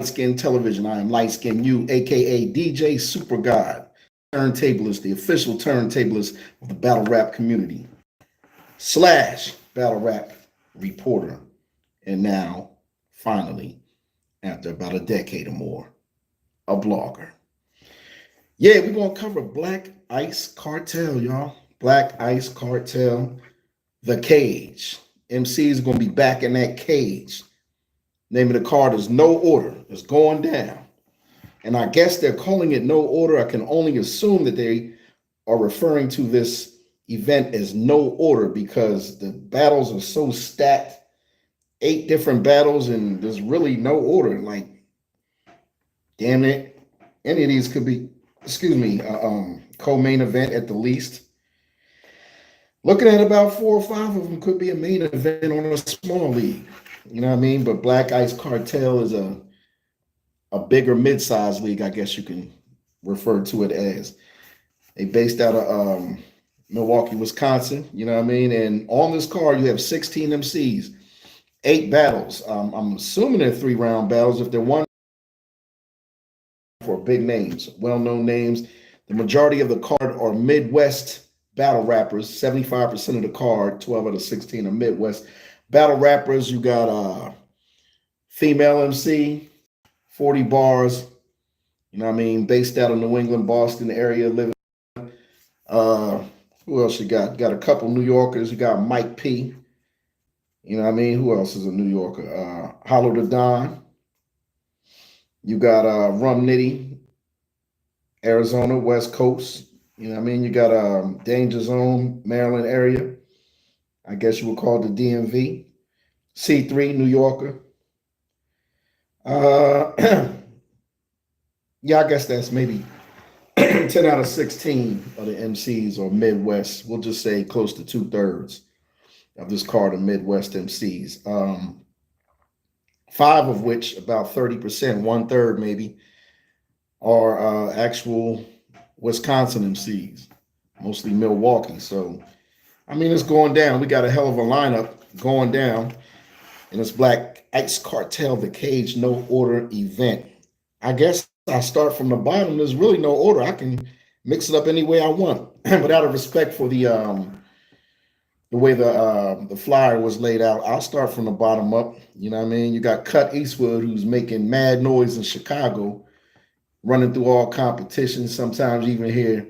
Skin Television. I am Light Skin You, aka DJ Super God, turntablist, the official turntablist of the battle rap community, slash battle rap reporter, and now, finally, after about a decade or more, a blogger. Yeah, we're gonna cover Black Ice Cartel, y'all. Black Ice Cartel, the cage. MC is gonna be back in that cage. Name of the card is No Order. It's going down. And I guess they're calling it No Order. I can only assume that they are referring to this event as No Order because the battles are so stacked. 8 different battles, and there's really no order. Like, damn it. Any of these could be, co-main event at the least. Looking at about 4 or 5 of them could be a main event on a small league. You know what I mean? But Black Ice Cartel is a bigger mid-sized league, I guess you can refer to it as. They based out of Milwaukee, Wisconsin. You know what I mean? And on this card, you have 16 MCs, 8 battles. I'm assuming they're 3-round battles. If they're one for big names, well-known names, the majority of the card are Midwest battle rappers. 75% of the card, 12 out of 16 are Midwest battle rappers. You got female MC, 40 bars, you know what I mean, based out of New England, Boston area, living. Who else you got? Got a couple New Yorkers. You got Mike P. You know what I mean? Who else is a New Yorker? Hollow the Don. You got Rum Nitty, Arizona, West Coast. You know what I mean? You got Danger Zone, Maryland area. I guess you would call it the DMV. C3, New Yorker. Yeah, I guess that's maybe 10 out of 16 of the MCs or Midwest. We'll just say close to 2/3 of this card of Midwest MCs. 5 of which, about 30%, 1/3 maybe, are actual Wisconsin MCs, mostly Milwaukee. So, I mean, it's going down. We got a hell of a lineup going down. And it's Black Ice Cartel, the Cage No Order event. I guess I start from the bottom. There's really no order. I can mix it up any way I want. But out of respect for the way the flyer was laid out, I'll start from the bottom up. You know what I mean? You got Cut Eastwood, who's making mad noise in Chicago, running through all competitions. Sometimes even here,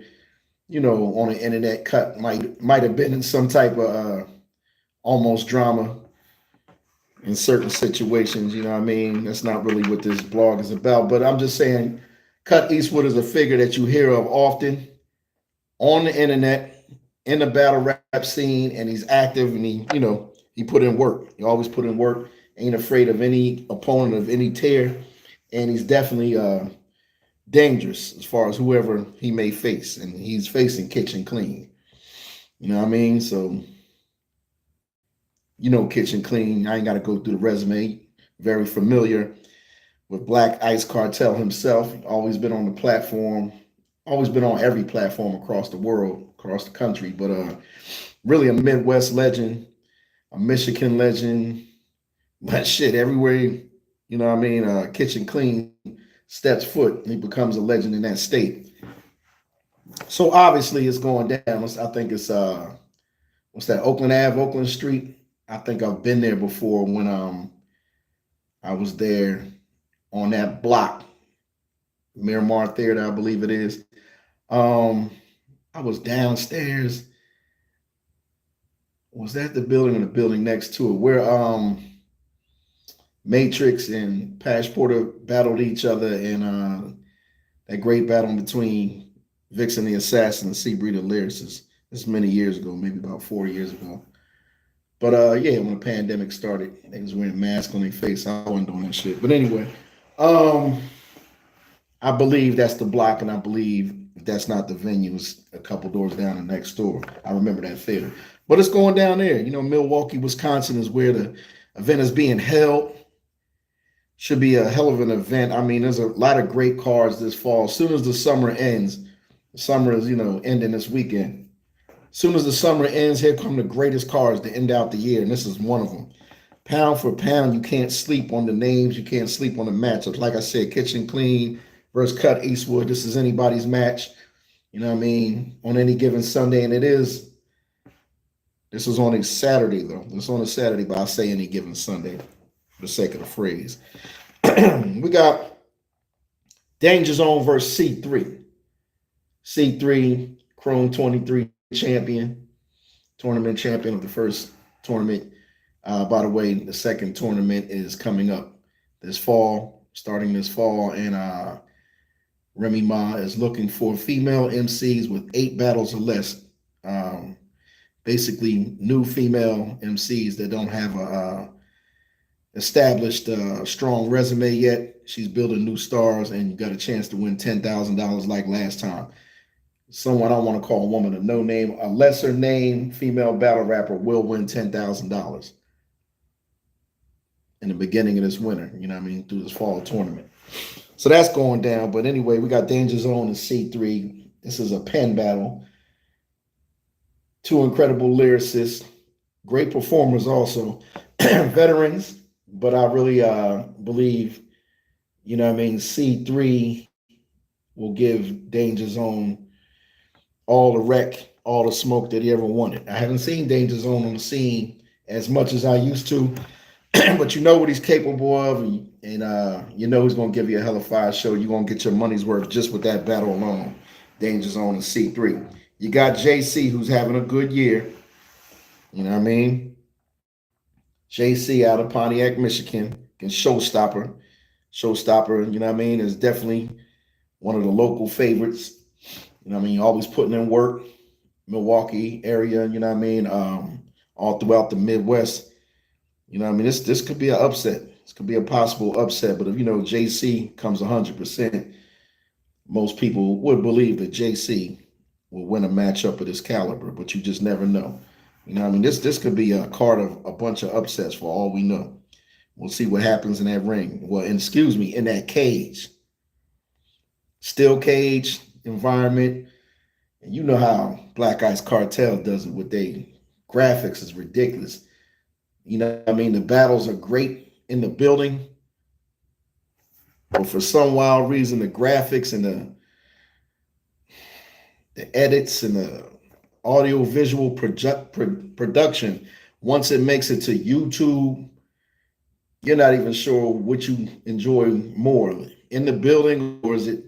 you know, on the internet, Cut might have been in some type of almost drama in certain situations. You know what I mean? That's not really what this blog is about. But I'm just saying, Cut Eastwood is a figure that you hear of often on the internet, in the battle rap scene, and he's active, and he put in work. He always put in work, ain't afraid of any opponent of any tier, and he's definitely dangerous as far as whoever he may face, and he's facing Kitchen Clean. You know what I mean? So, you know, Kitchen Clean, I ain't got to go through the resume. Very familiar with Black Ice Cartel himself. Always been on the platform, always been on every platform across the world, across the country, but really a Midwest legend, a Michigan legend, but shit, everywhere, you know what I mean, Kitchen Clean steps foot, he becomes a legend in that state. So obviously it's going down. I think it's what's that, Oakland Ave, Oakland Street. I think I've been there before when I was there on that block, Miramar Theater, I believe it is. I was downstairs. Was that the building or the building next to it? Where Matrix and Pash Porter battled each other in that great battle between Vixen the Assassin and Seabreed the Lyricist. This many years ago, maybe about 4 years ago. But yeah, when the pandemic started, they was wearing masks on their face. I wasn't doing that shit. But anyway, I believe that's the block, and I believe if that's not the venue, it's a couple doors down the next door. I remember that theater. But it's going down there. You know, Milwaukee, Wisconsin is where the event is being held. Should be a hell of an event. I mean, there's a lot of great cards this fall. As soon as the summer ends, the summer is, ending this weekend. As soon as the summer ends, here come the greatest cards to end out the year, and this is one of them. Pound for pound, you can't sleep on the names. You can't sleep on the matchups. Like I said, Kitchen Clean versus Cut Eastwood. This is anybody's match. You know what I mean? On any given Sunday. And this is on a Saturday, though. It's on a Saturday, but I'll say any given Sunday for the sake of the phrase. We got Danger Zone versus C3. C3, Chrome 23 champion, tournament champion of the first tournament. By the way, the second tournament is coming up this fall, starting this fall, and Remy Ma is looking for female MCs with 8 battles or less. Basically, new female MCs that don't have a established strong resume yet. She's building new stars and got a chance to win $10,000 like last time. Someone I want to call a woman a no name, a lesser name female battle rapper will win $10,000 in the beginning of this winter, you know what I mean, through this fall tournament. So that's going down. But anyway, we got Danger Zone and C3. This is a pen battle. 2 incredible lyricists, great performers also, veterans, but I really believe, you know what I mean, C3 will give Danger Zone all the wreck, all the smoke that he ever wanted. I haven't seen Danger Zone on the scene as much as I used to, but you know what he's capable of, and you know he's going to give you a hell of a fire show. You're going to get your money's worth just with that battle alone, Danger Zone and C3. You got JC, who's having a good year. You know what I mean? JC out of Pontiac, Michigan, can showstopper. Showstopper, you know what I mean, is definitely one of the local favorites. You know what I mean? Always putting in work. Milwaukee area, you know what I mean? All throughout the Midwest. You know what I mean? This could be an upset. This could be a possible upset. But if, you know, JC comes 100%, most people would believe that JC will win a matchup of this caliber. But you just never know. You know what I mean? This could be a card of a bunch of upsets for all we know. We'll see what happens in that ring. Well, excuse me, in that cage. Steel cage environment. And you know how Black Ice Cartel does it with their graphics is ridiculous. You know what I mean? The battles are great in the building. But for some wild reason, the graphics and the edits and the audio visual production, once it makes it to YouTube, you're not even sure what you enjoy more, in the building, or is it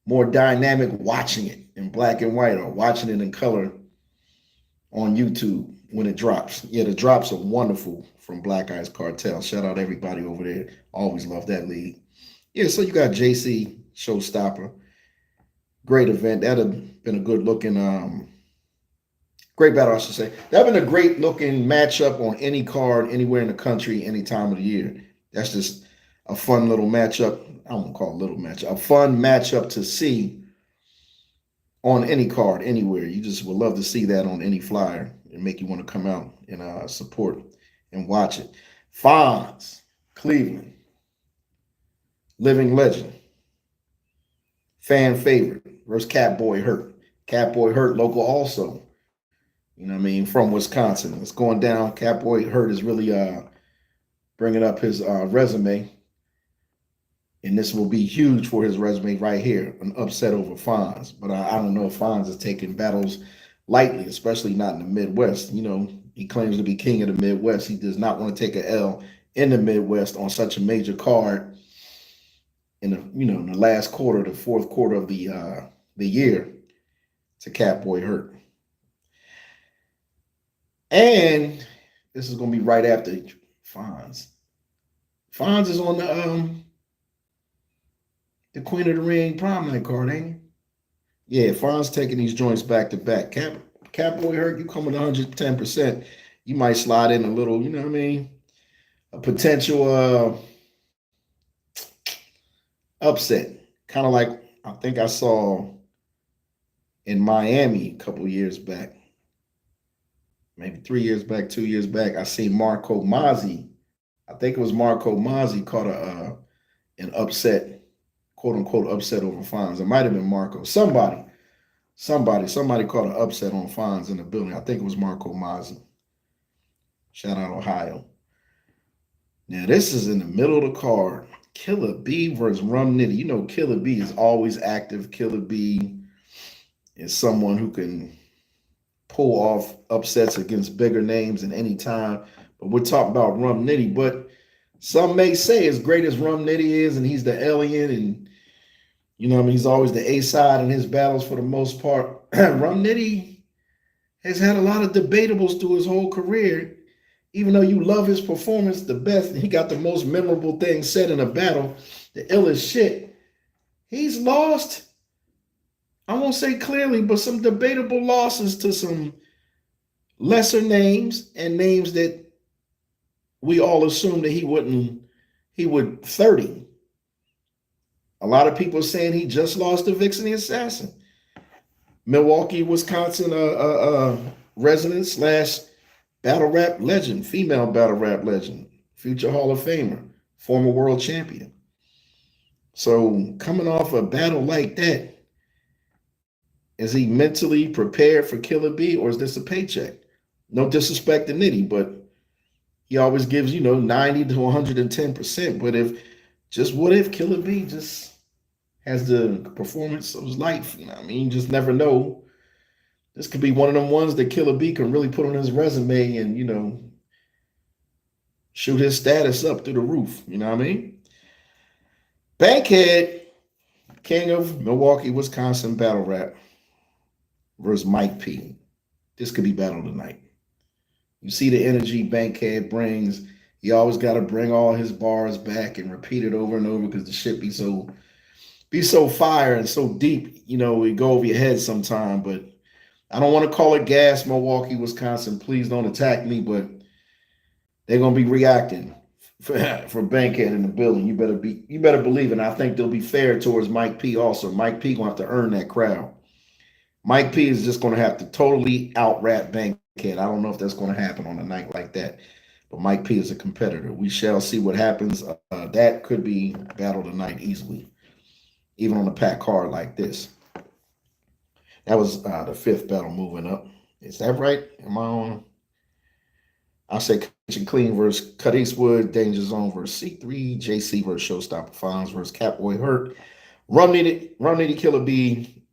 more dynamic watching it in black and white or watching it in color on YouTube when it drops. Yeah, the drops are wonderful from Black Ice Cartel. Shout out everybody over there. Always love that league. Yeah, so you got JC, showstopper. Great event. That'd have been a good looking, great battle, I should say. That'd been a great looking matchup on any card, anywhere in the country, any time of the year. That's just a fun little matchup. I won't call it a little matchup. A fun matchup to see on any card, anywhere. You just would love to see that on any flyer and make you want to come out and support and watch it. Fonz, Cleveland, living legend, fan favorite versus Catboy Hurt. Catboy Hurt, local also. You know what I mean? From Wisconsin. It's going down. Catboy Hurt is really bringing up his resume. And this will be huge for his resume right here, an upset over Fonz. But I don't know if Fonz is taking battles lightly, especially not in the Midwest. You know, he claims to be king of the Midwest. He does not want to take an L in the Midwest on such a major card in the last quarter, the fourth quarter of the year to Catboy Hurt. And this is going to be right after Fonz. Fonz is on the Queen of the Ring prom night card, ain't he? Yeah, Fonz taking these joints back to back. Catboy Hurt, you come with 110%. You might slide in a little, you know what I mean? A potential upset. Kind of like I think I saw in Miami a couple years back. Maybe 3 years back, 2 years back. I seen Marco Mazzi. I think it was Marco Mazzi caught an upset, quote unquote upset over Fonz. It might have been Marco. Somebody caught an upset on Fonz in the building. I think it was Marco Mazzi. Shout out Ohio. Now, this is in the middle of the card. Killer B versus Rum Nitty. You know, Killer B is always active. Killer B is someone who can pull off upsets against bigger names in any time. But we're talking about Rum Nitty. But some may say, as great as Rum Nitty is, and he's the alien, and he's always the A side in his battles for the most part. Rum Nitty has had a lot of debatables through his whole career. Even though you love his performance the best, he got the most memorable thing said in a battle, the illest shit. He's lost, I won't say clearly, but some debatable losses to some lesser names and names that we all assumed that he would 30. A lot of people saying he just lost to Vixen the Assassin. Milwaukee, Wisconsin resident / battle rap legend, female battle rap legend, future Hall of Famer, former world champion. So coming off a battle like that, is he mentally prepared for Killer B, or is this a paycheck? No disrespect to Nitty, but he always gives, 90 to 110%. But what if Killer B just has the performance of his life? You just never know. This could be one of them ones that Killer B can really put on his resume and, shoot his status up through the roof. You know what I mean? Bankhead, king of Milwaukee, Wisconsin battle rap versus Mike P. This could be battle tonight. You see the energy Bankhead brings. He always got to bring all his bars back and repeat it over and over because the shit be so fire and so deep. It go over your head sometime, but I don't want to call it gas, Milwaukee, Wisconsin. Please don't attack me, but they're gonna be reacting for Bankhead in the building. You better believe it. And I think they'll be fair towards Mike P. Also, Mike P. gonna have to earn that crowd. Mike P. is just gonna have to totally out rap Bankhead. I don't know if that's gonna happen on a night like that, but Mike P. is a competitor. We shall see what happens. That could be battle tonight easily, even on a packed card like this. That was the fifth battle moving up. Is that right? Am I on? I'll say Kitchen Clean versus Cut Eastwood, Danger Zone versus C3, JC versus Showstopper Fonz versus Catboy Hurt, Rum Nitty Killer B,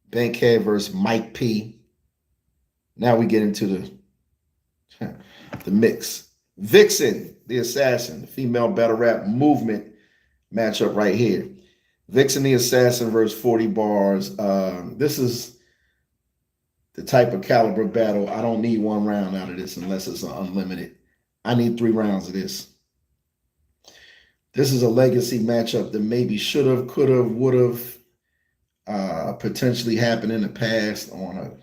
Bankhead versus Mike P. Now we get into the mix. Vixen, the Assassin, the female battle rap movement matchup right here. Vixen the Assassin versus 40 Bars. This is the type of caliber battle. I don't need one round out of this unless it's unlimited. I need 3 rounds of this. This is a legacy matchup that maybe should have, could have, would have potentially happened in the past on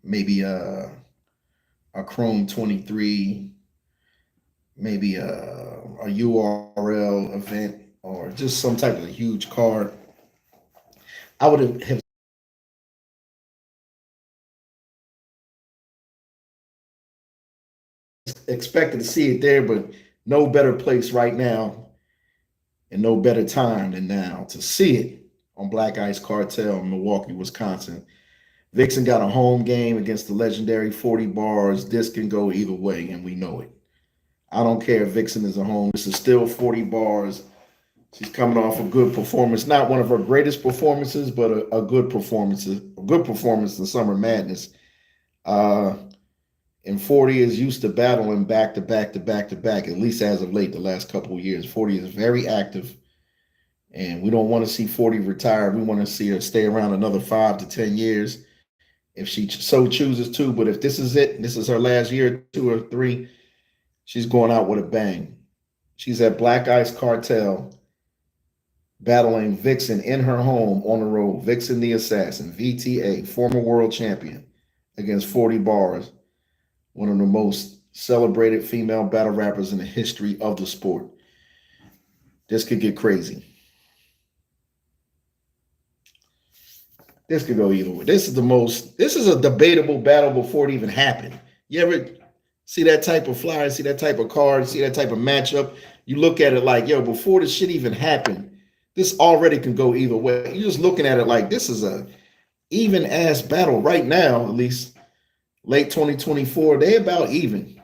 maybe a Chrome 23, maybe a URL event, or just some type of a huge card. I would have expected to see it there, but no better place right now and no better time than now to see it on Black Ice Cartel in Milwaukee, Wisconsin. Vixen got a home game against the legendary 40 Bars. This can go either way, and we know it. I don't care if Vixen is at home. This is still 40 Bars. She's coming off a good performance. Not one of her greatest performances, but a good performance. A good performance in Summer Madness. And 40 is used to battling back to back to back to back, at least as of late, the last couple of years. 40 is very active, and we don't want to see 40 retire. We want to see her stay around another 5 to 10 years if she so chooses to. But if this is it, this is her last year, 2 or 3, she's going out with a bang. She's at Black Ice Cartel battling Vixen in her home on the road. Vixen the Assassin, VTA, former world champion, against 40 Bars, one of the most celebrated female battle rappers in the history of the sport. This could get crazy. This could go either way. This is a debatable battle before it even happened. You ever see that type of flyer, see that type of card, see that type of matchup? You look at it like, yo, before the shit even happened, this already can go either way. You're just looking at it like this is a even ass battle right now, at least late 2024. They about even.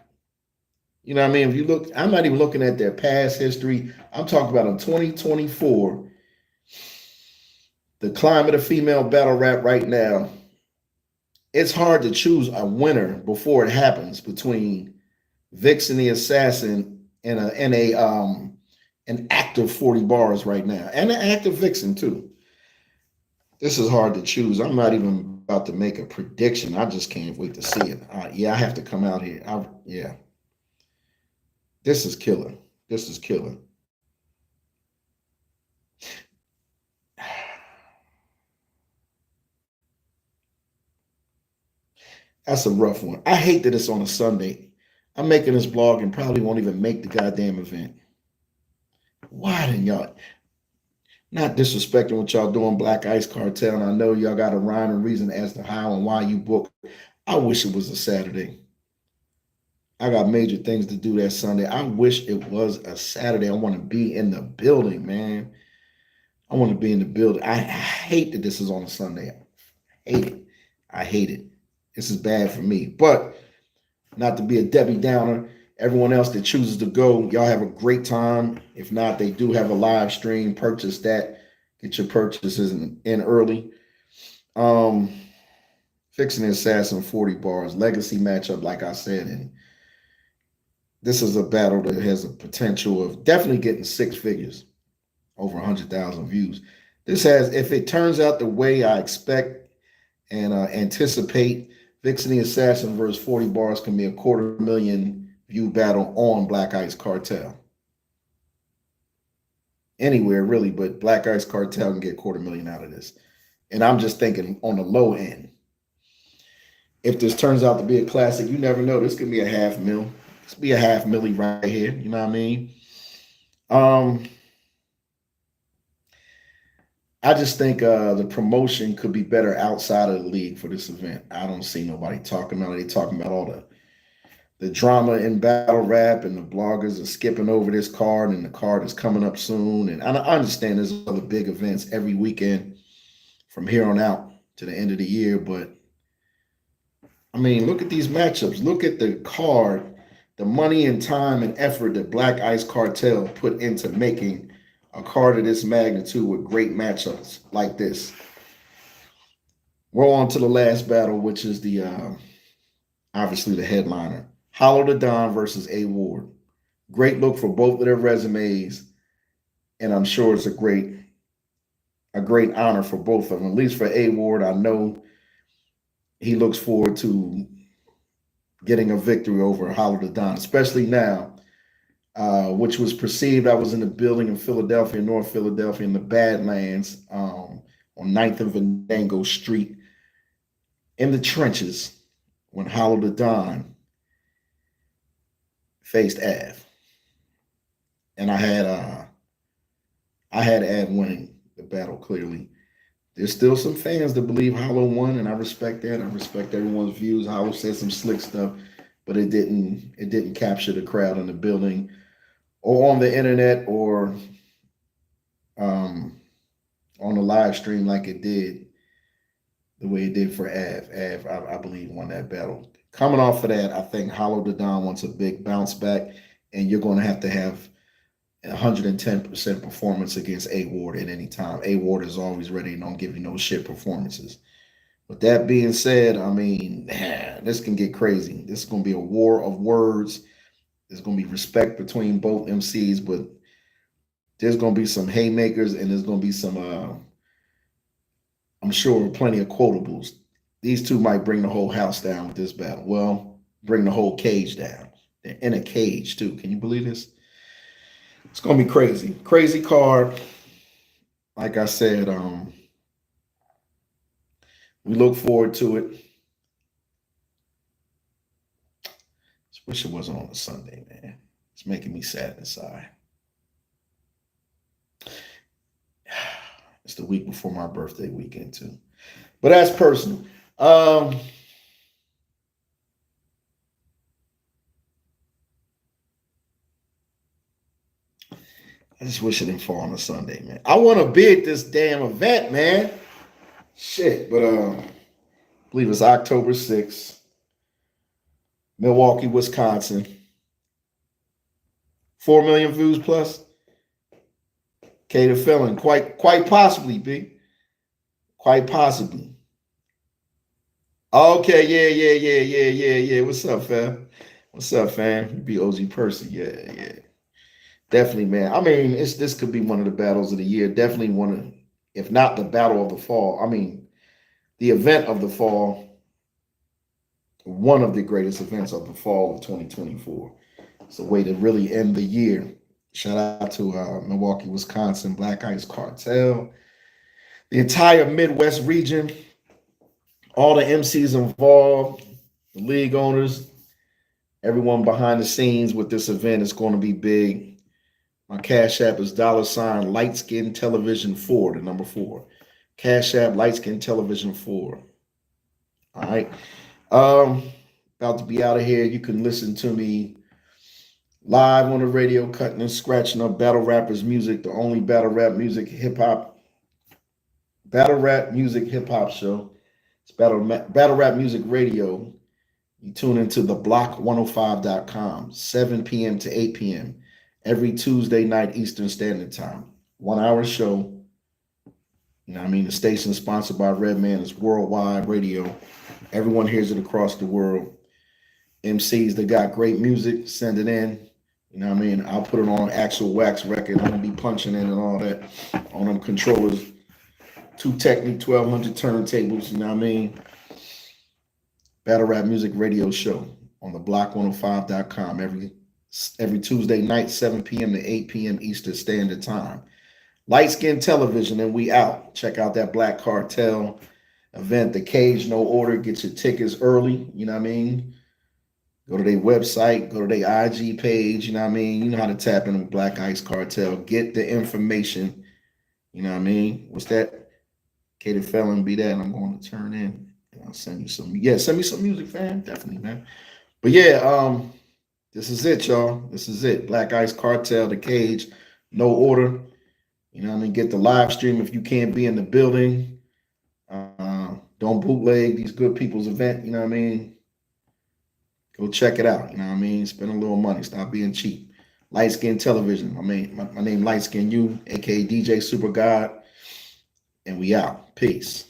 You know what I mean? If you look, I'm not even looking at their past history. I'm talking about in 2024, the climate of female battle rap right now. It's hard to choose a winner before it happens between Vixen the Assassin and an active 40 bars right now. And an active Vixen too. This is hard to choose. I'm not even about to make a prediction. I just can't wait to see it. Yeah, I have to come out here. Yeah, this is killer. This is killer. That's a rough one. I hate that it's on a Sunday. I'm making this blog and probably won't even make the goddamn event. Why didn't y'all? Not disrespecting what y'all doing, Black Ice Cartel, and I know y'all got a rhyme and reason as to how and why you book. I wish it was a Saturday. I got major things to do that Sunday. I wish it was a Saturday. I want to be in the building, man. I want to be in the building. I hate that this is on a Sunday. I hate it. I hate it. This is bad for me. But not to be a Debbie Downer, everyone else that chooses to go, y'all have a great time. If not, they do have a live stream. Purchase that. Get your purchases in early. Fixing the Assassin 40 bars. Legacy matchup, like I said. And this is a battle that has a potential of definitely getting six figures, over 100,000 views. This has, if it turns out the way I expect and anticipate, Vixen the Assassin versus 40 bars can be a 250,000 view battle on Black Ice Cartel. Anywhere really, but Black Ice Cartel can get 250,000 out of this. And I'm just thinking on the low end. If this turns out to be a classic, you never know. This could be a $500,000. This could be a $500,000 right here. You know what I mean? I just think the promotion could be better outside of the league for this event. I don't see nobody talking about it. They talking about all the drama in battle rap, and the bloggers are skipping over this card, and the card is coming up soon. And I understand there's other big events every weekend from here on out to the end of the year. But I mean, look at these matchups. Look at the card, the money and time and effort that Black Ice Cartel put into making a card of this magnitude with great matchups like this. We're on to the last battle, which is the obviously the headliner. Hollow the Don versus A Ward. Great look for both of their resumes, and I'm sure it's a great honor for both of them. At least for A Ward, I know he looks forward to getting a victory over Hollow the Don, especially now, which was perceived. I was in the building in Philadelphia, North Philadelphia, in the Badlands, on 9th and Venango Street, in the trenches, when Hollow the Don faced Av. And I had Av winning the battle clearly. There's still some fans that believe Hollow won, and I respect that. I respect everyone's views. Hollow said some slick stuff, but it didn't capture the crowd in the building or on the internet or on the live stream like it did, the way it did for Av. Av, I believe, won that battle. Coming off of that, I think Hollow the Don wants a big bounce back, and you're going to have 110% performance against A Ward at any time. A Ward is always ready and don't give you no shit performances. With that being said, I mean, this can get crazy. This is going to be a war of words. There's going to be respect between both MCs, but there's going to be some haymakers, and there's going to be some, I'm sure, plenty of quotables. These two might bring the whole house down with this battle. Well, bring the whole cage down. They're in a cage, too. Can you believe this? It's going to be crazy. Crazy card. Like I said, we look forward to it. Just wish it wasn't on a Sunday, man. It's making me sad inside. It's the week before my birthday weekend, too. But that's personal. I just wish it didn't fall on a Sunday, man. I want to be at this damn event, man. Shit, but I believe it's October 6th, Milwaukee, Wisconsin. 4 million views plus. Cater Felon, quite possibly, B. Quite possibly. Okay, yeah. What's up, fam? What's up, fam? You be OG Percy. Yeah. Definitely, man. I mean, this could be one of the battles of the year. Definitely one of, if not the battle of the fall. I mean, the event of the fall, one of the greatest events of the fall of 2024. It's a way to really end the year. Shout out to Milwaukee, Wisconsin, Black Ice Cartel, the entire Midwest region, all the MCs involved, the league owners, everyone behind the scenes with this event. Is going to be big. My Cash App is $ Light Skin Television 4, the number 4. Cash App Light Skin Television 4. All right. About to be out of here. You can listen to me live on the radio, cutting and scratching up battle rappers music, the only battle rap music hip hop show. It's battle rap music radio. You tune into the block105.com, 7 p.m. to 8 p.m. every Tuesday night Eastern Standard Time. 1 hour show. You know what I mean? The station is sponsored by Redman. It's worldwide radio. Everyone hears it across the world. MCs that got great music, send it in. You know what I mean? I'll put it on actual wax record. I'm gonna be punching in and all that on them controllers. 2 Technic 1200 turntables, you know what I mean? Battle Rap Music Radio Show on the block105.com every Tuesday night, 7 p.m. to 8 p.m. Eastern Standard Time. Light Skin Television, and we out. Check out that Black Cartel event, The Cage, No Order. Get your tickets early, you know what I mean? Go to their website, go to their IG page, you know what I mean? You know how to tap in with Black Ice Cartel. Get the information, you know what I mean? What's that? Cater Felon, be that, and I'm going to turn in. And I'll send you some. Yeah, send me some music, fam. Definitely, man. But yeah, this is it, y'all. This is it. Black Ice Cartel, The Cage, No Order. You know what I mean? Get the live stream if you can't be in the building. Don't bootleg these good people's event, you know what I mean? Go check it out, you know what I mean? Spend a little money. Stop being cheap. Light Skin Television. My name Light Skin You, aka DJ Super God. And we out. Peace.